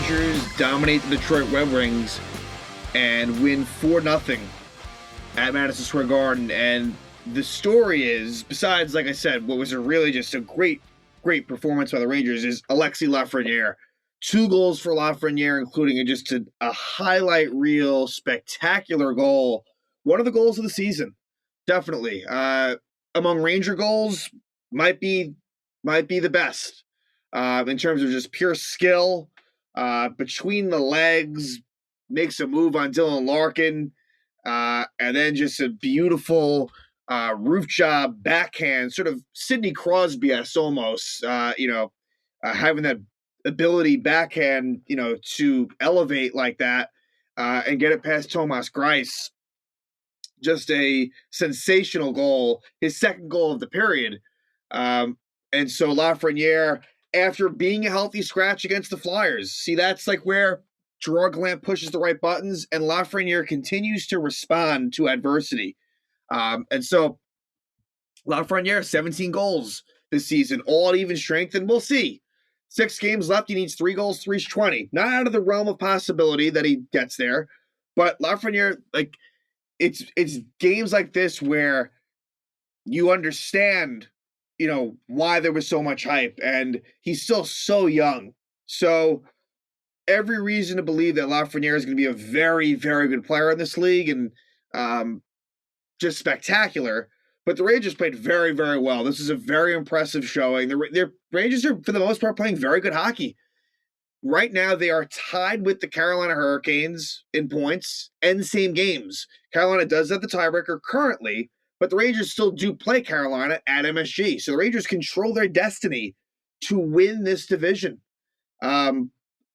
Rangers dominate the Detroit Red Wings and win 4-0 at Madison Square Garden. And the story is, besides, like I said, what was really just a great performance by the Rangers, is Alexis Lafreniere. 2 goals for Lafreniere, including just a highlight reel, spectacular goal. One of the goals of the season, definitely. Among Ranger goals, might be the best in terms of just pure skill. Between the legs, makes a move on Dylan Larkin, and then just a beautiful roof job backhand, sort of Sidney Crosby-esque almost, having that ability backhand, to elevate like that and get it past Thomas Greiss. Just a sensational goal, his second goal of the period. And so Lafreniere, after being a healthy scratch against the Flyers, see, that's like where Gerard Gallant pushes the right buttons, and Lafreniere continues to respond to adversity. And so Lafreniere, 17 goals this season, all at even strength, and we'll see. 6 games left. He needs 3 goals to reach 20. Not out of the realm of possibility that he gets there, but Lafreniere, it's games like this where you understand, why there was so much hype, and he's still so young. So every reason to believe that Lafreniere is going to be a very, very good player in this league, and just spectacular. But the Rangers played very, very well. This is a very impressive showing. The Rangers are, for the most part, playing very good hockey. Right now, they are tied with the Carolina Hurricanes in points and same games. Carolina does have the tiebreaker currently, but the Rangers still do play Carolina at MSG. So the Rangers control their destiny to win this division. It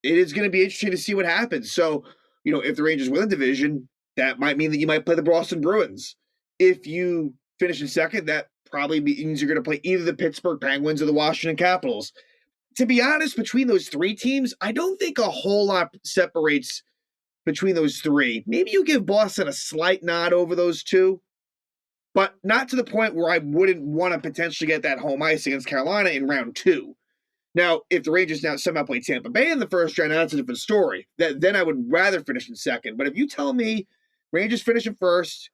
is going to be interesting to see what happens. So, if the Rangers win the division, that might mean that you might play the Boston Bruins. If you finish in second, that probably means you're going to play either the Pittsburgh Penguins or the Washington Capitals. To be honest, between those 3 teams, I don't think a whole lot separates between those 3. Maybe you give Boston a slight nod over those 2, but not to the point where I wouldn't want to potentially get that home ice against Carolina in round 2. Now, if the Rangers now somehow play Tampa Bay in the first round, that's a different story. Then I would rather finish in second. But if you tell me Rangers finish in first,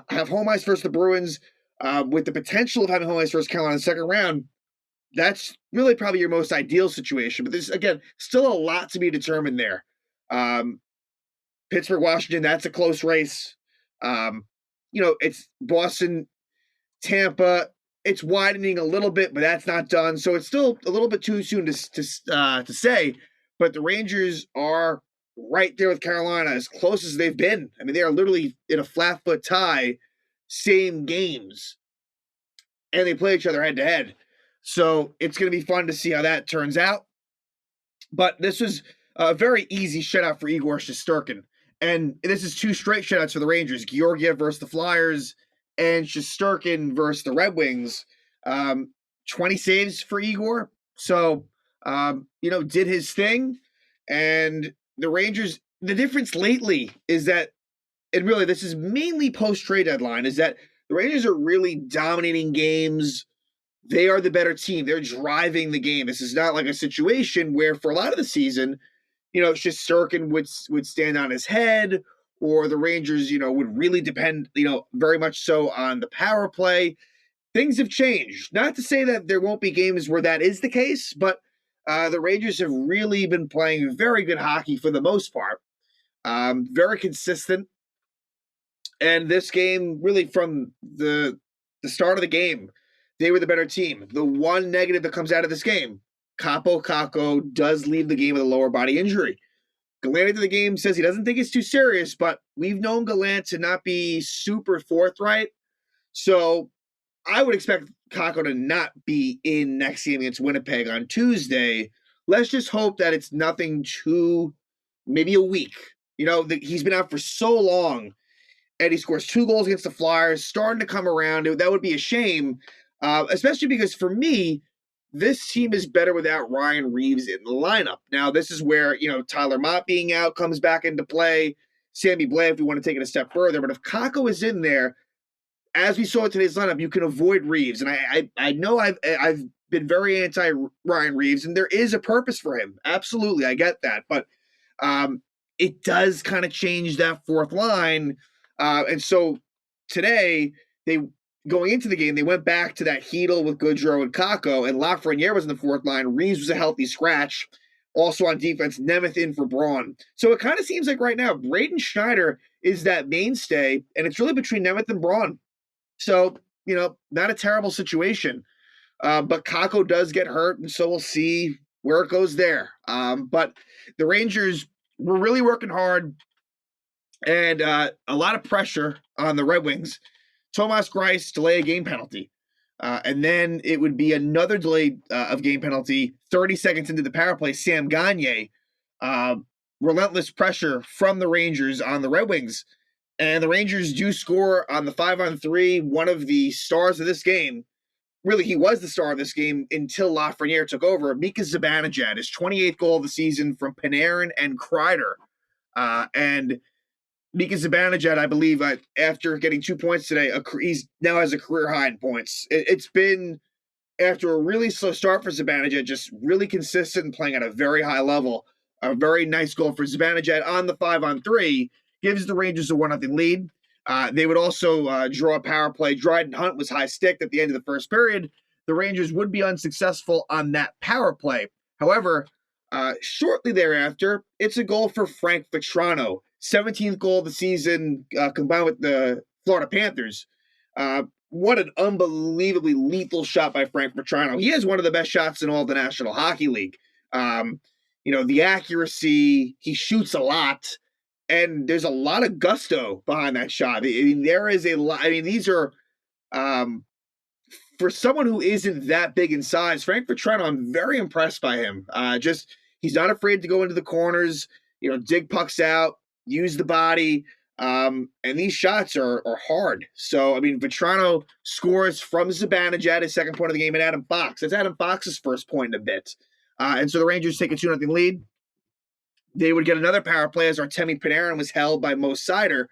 have home ice versus the Bruins, with the potential of having home ice versus Carolina in the second round, that's really probably your most ideal situation. But there's, again, still a lot to be determined there. Pittsburgh, Washington, that's a close race. It's Boston, Tampa. It's widening a little bit, but that's not done. So it's still a little bit too soon to say. But the Rangers are right there with Carolina, as close as they've been. I mean, they are literally in a flat foot tie, same games, and they play each other head to head. So it's going to be fun to see how that turns out. But this was a very easy shutout for Igor Shesterkin. And this is 2 straight shutouts for the Rangers. Georgiev versus the Flyers and Shesterkin versus the Red Wings. 20 saves for Igor. So, did his thing. And the Rangers, the difference lately is that, and really this is mainly post-trade deadline, is that the Rangers are really dominating games. They are the better team. They're driving the game. This is not like a situation where for a lot of the season, Shesterkin would stand on his head, or the Rangers, would really depend, very much so on the power play. Things have changed. Not to say that there won't be games where that is the case, but the Rangers have really been playing very good hockey for the most part. Very consistent. And this game, really from the start of the game, they were the better team. The one negative that comes out of this game, Kakko does leave the game with a lower body injury. Gallant into the game says he doesn't think it's too serious, but we've known Gallant to not be super forthright. So I would expect Kakko to not be in next game against Winnipeg on Tuesday. Let's just hope that it's nothing too, maybe a week. He's been out for so long, and he scores 2 goals against the Flyers, starting to come around. That would be a shame, especially because for me, this team is better without Ryan Reeves in the lineup. Now, this is where, Tyler Mott being out comes back into play. Sammy Blais, if we want to take it a step further. But if Kakko is in there, as we saw in today's lineup, you can avoid Reeves, and I know I've been very anti Ryan Reeves, and there is a purpose for him. Absolutely, I get that, but um, it does kind of change that fourth line, and so today they going into the game they went back to that Hedel with Goodrow and Kakko, and Lafreniere was in the fourth line. Reeves was a healthy scratch. Also on defense, Nemeth in for Braun. So it kind of seems like right now Braden Schneider is that mainstay, and it's really between Nemeth and Braun. So, not a terrible situation. But Kakko does get hurt, and so we'll see where it goes there. But the Rangers were really working hard, and a lot of pressure on the Red Wings. Thomas Greiss delay a game penalty. And then it would be another delay of game penalty 30 seconds into the power play. Sam Gagner, relentless pressure from the Rangers on the Red Wings. And the Rangers do score on the 5-on-3, one of the stars of this game. Really, he was the star of this game until Lafreniere took over. Mika Zibanejad, his 28th goal of the season from Panarin and Kreider. And Mika Zibanejad, I believe, after getting 2 points today, he's now has a career high in points. It's been, after a really slow start for Zibanejad, just really consistent and playing at a very high level. A very nice goal for Zibanejad on the 5-on-3 gives the Rangers a 1-0 lead. They would also draw a power play. Dryden Hunt was high sticked at the end of the first period. The Rangers would be unsuccessful on that power play. However, shortly thereafter, it's a goal for Frank Vetrano. 17th goal of the season combined with the Florida Panthers. What an unbelievably lethal shot by Frank Vetrano. He has one of the best shots in all the National Hockey League. The accuracy, he shoots a lot. And there's a lot of gusto behind that shot. I mean, there is a lot. I mean, these are, for someone who isn't that big in size, Frank Vetrano, I'm very impressed by him. He's not afraid to go into the corners, dig pucks out, use the body. And these shots are hard. So, I mean, Vetrano scores from Zibanejad, his second point of the game, and Adam Fox. That's Adam Fox's first point in a bit. And so the Rangers take a 2-0 lead. They would get another power play as Artemi Panarin was held by Mo Seider,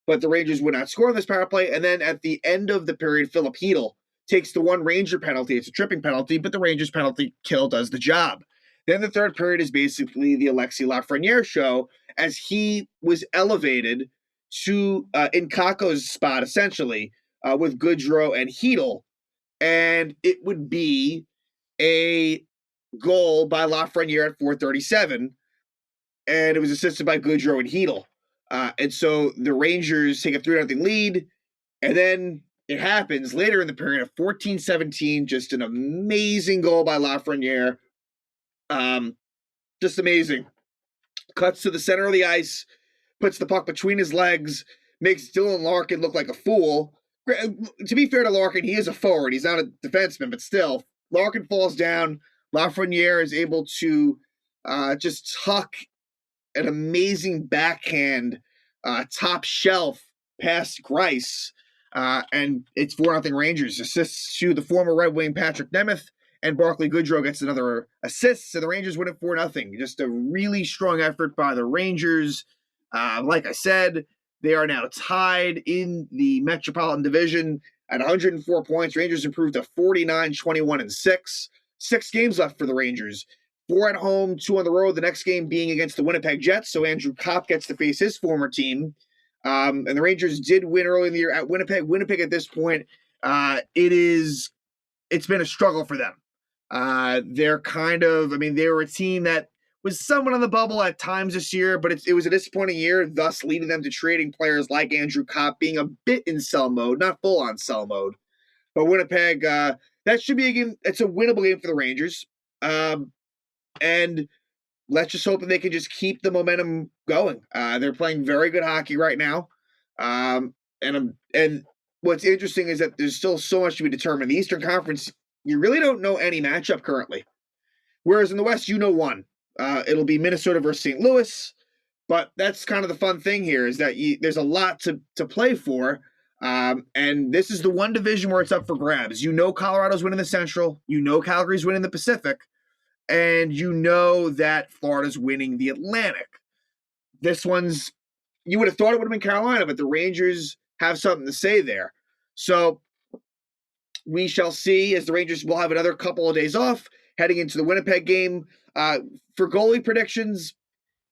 but the Rangers would not score on this power play. And then at the end of the period, Philip Hedel takes the one Ranger penalty. It's a tripping penalty, but the Rangers penalty kill does the job. Then the third period is basically the Alexis Lafreniere show as he was elevated to in Kakko's spot, essentially, with Goodrow and Hedel. And it would be a goal by Lafreniere at 4:37. And it was assisted by Goodrow and Hedel. And so the Rangers take a 3-0 lead, and then it happens later in the period of 14-17, just an amazing goal by Lafreniere. Just amazing. Cuts to the center of the ice, puts the puck between his legs, makes Dylan Larkin look like a fool. To be fair to Larkin, he is a forward. He's not a defenseman, but still. Larkin falls down. Lafreniere is able to just tuck an amazing backhand top shelf past Greiss, and it's 4-0 Rangers. Assists to the former Red Wing Patrick Nemeth, and Barclay Goodrow gets another assist, so the Rangers win it 4-0. Just a really strong effort by the Rangers. Like I said, they are now tied in the Metropolitan Division at 104 points. Rangers improved to 49, 21, and 6. 6 games left for the Rangers. 4 at home, 2 on the road. The next game being against the Winnipeg Jets, so Andrew Kopp gets to face his former team. And the Rangers did win early in the year at Winnipeg. Winnipeg at this point, it's been a struggle for them. They're they were a team that was somewhat on the bubble at times this year, but it was a disappointing year, thus leading them to trading players like Andrew Kopp, being a bit in sell mode, not full on sell mode. But Winnipeg, that should be a game. It's a winnable game for the Rangers. And let's just hope that they can just keep the momentum going. They're playing very good hockey right now. And what's interesting is that there's still so much to be determined. The Eastern Conference, you really don't know any matchup currently. Whereas in the West, you know one. It'll be Minnesota versus St. Louis. But that's kind of the fun thing here is that there's a lot to play for. And this is the one division where it's up for grabs. You know Colorado's winning the Central. You know Calgary's winning the Pacific. And you know that Florida's winning the Atlantic. This one's, you would have thought it would have been Carolina, but the Rangers have something to say there. So we shall see, as the Rangers will have another couple of days off heading into the Winnipeg game. For goalie predictions,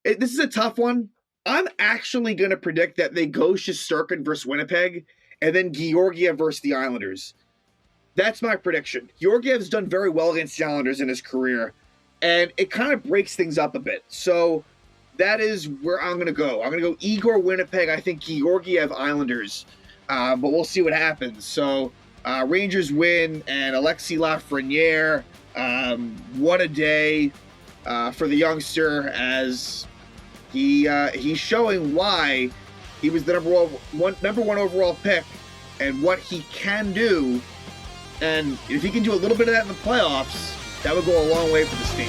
this is a tough one. I'm actually going to predict that they go Shesterkin versus Winnipeg and then Georgiev versus the Islanders. That's my prediction. Georgiev's done very well against the Islanders in his career, and it kind of breaks things up a bit. So that is where I'm going to go. I'm going to go Igor Winnipeg. I think Georgiev Islanders, but we'll see what happens. So Rangers win, and Alexis Lafreniere, what a day for the youngster, as he's showing why he was the number one overall pick and what he can do. And if he can do a little bit of that in the playoffs, that would go a long way for this team.